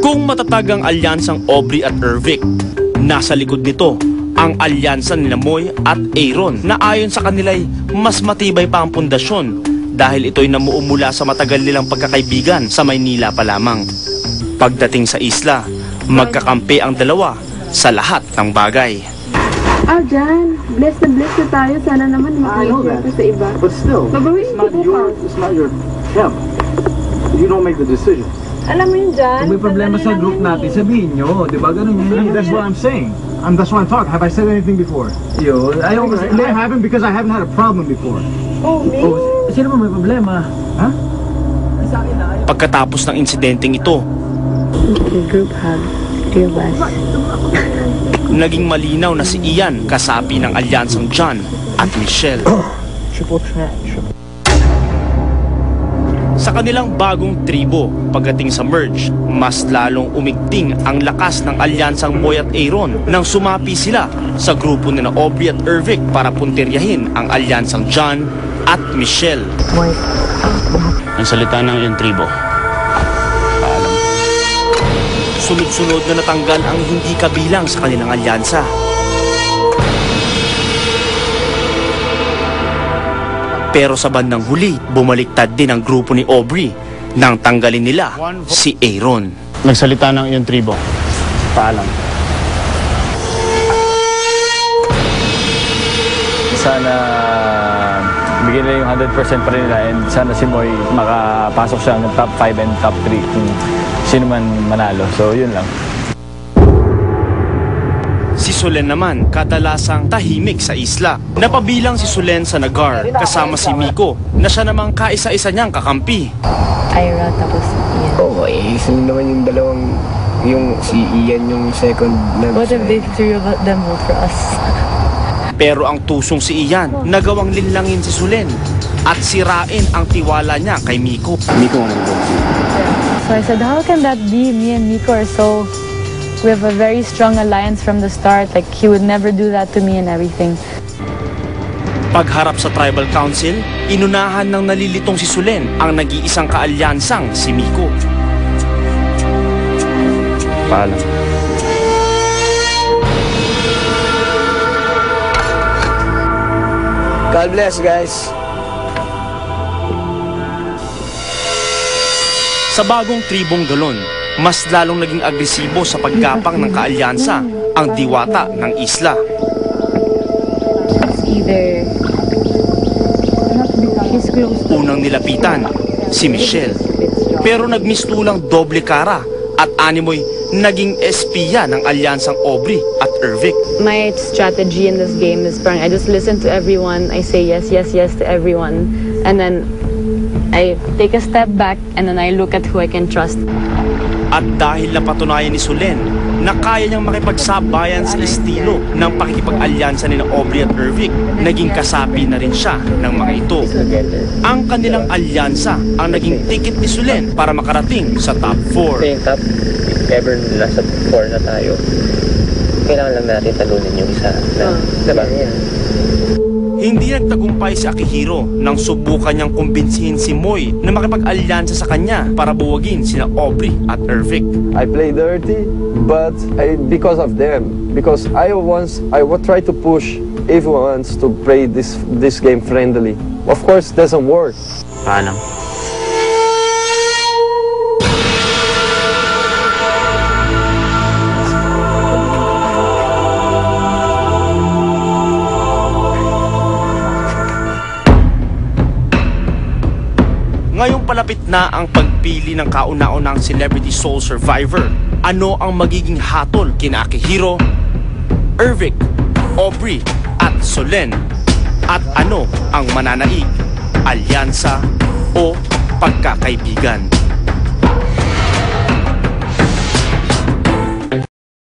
Kung matatag ang alyansang Aubrey at Ervic, nasa likod nito ang alyansa ni Moy at Aaron na ayon sa kanila'y mas matibay pa ang pundasyon dahil ito'y namuumula sa matagal nilang pagkakaibigan sa Maynila pa lamang. Pagdating sa isla, magkakampi ang dalawa sa lahat ng bagay. Jan, bless na tayo. Sana naman makikita sa iba. But still, Babawiin ko bukas. it's not your him. You don't make the decisions. Alam mo yun, Jan? Kung may problema sa group natin, sabihin nyo. Di ba? Ganun yun. That's what I'm saying. That's why I'm talking. Have I said anything before? Yun. Ayaw ko I haven't because I haven't had a problem before. Oh, me? Sino mo may problema? Ha? Sa akin na. Pagkatapos ng insidenteng ito, Group hug. Dear Wes. naging malinaw na si Ian kasapi ng alyansang John at Michelle. Triple trap. Sa kanilang bagong tribo, pagdating sa merge, mas lalong umigting ang lakas ng alyansang Moy at Aaron nang sumapi sila sa grupo nina Aubrey at Ervic para puntiryahin ang alyansang John at Michelle. Ang salita ng iyong tribo. Paalam. Sunod-sunod na natanggal ang hindi kabilang sa kanilang alyansa. Pero sa bandang huli, bumaliktad din ang grupo ni Aubrey nang tanggalin nila si Aaron. Nagsalita ng iyong tribo. Paalam. Sana bigyan nila yung 100% pa rin nila and sana si Moy makapasok siya ng top 5 and top 3 kung sino man manalo. So yun lang. Si Solen naman, kadalasang tahimik sa isla. Napabilang si Solen sa Nagar, kasama si Miko, na siya namang kaisa-isa niyang kakampi. Ira, tapos Ian. Oo, sino naman yung dalawang, yung si Ian yung second na... What if they three of them vote for us? Pero ang tusong si Ian, nagawang linlangin si Solen at sirain ang tiwala niya kay Miko. Miko ang nag-vote. So I said, how can that be? Me and Miko are so... We have a very strong alliance from the start. Like, he would never do that to me and everything. Pagharap sa tribal council, inunahan ng nalilitong si Solen ang nag-iisang kaalyansang si Miko. Paalam. God bless, guys. Sa bagong tribong Galon, mas lalong naging agresibo sa paggapang ng kaalyansa ang diwata ng isla. Either he's close to... Unang nilapitan, si Michelle. Pero nagmistulang doble kara at animoy naging espiya ng alyansang Aubrey at Ervic. My strategy in this game is parang I just listen to everyone. I say yes, yes, yes to everyone. And then I take a step back and then I look at who I can trust. At dahil napatunayan ni Solen na kaya niyang makipagsabayan sa estilo ng pakikipag-alyansa ni Aubrey at Ervic, naging kasapi na rin siya ng mga ito. Ang kanilang alyansa ang naging ticket ni Solen para makarating sa top 4. Yung top, if ever nasa 4 na tayo, kailangan lang natin talunin yung isa. Diba? Hindi nagtagumpay si Akihiro nang subukan niyang kumbinsihin si Moy na makipag-alyansa sa kanya para buwagin sina Aubrey at Ervic. I play dirty, but because of them. Because I would try to push everyone to play this game friendly. Of course, it doesn't work. Paalam. Ngayong palapit na ang pagpili ng kauna-unang Celebrity Soul Survivor, ano ang magiging hatol kina Akihiro, Ervic, Aubrey at Solen? At ano ang mananaig, alyansa o pagkakaibigan?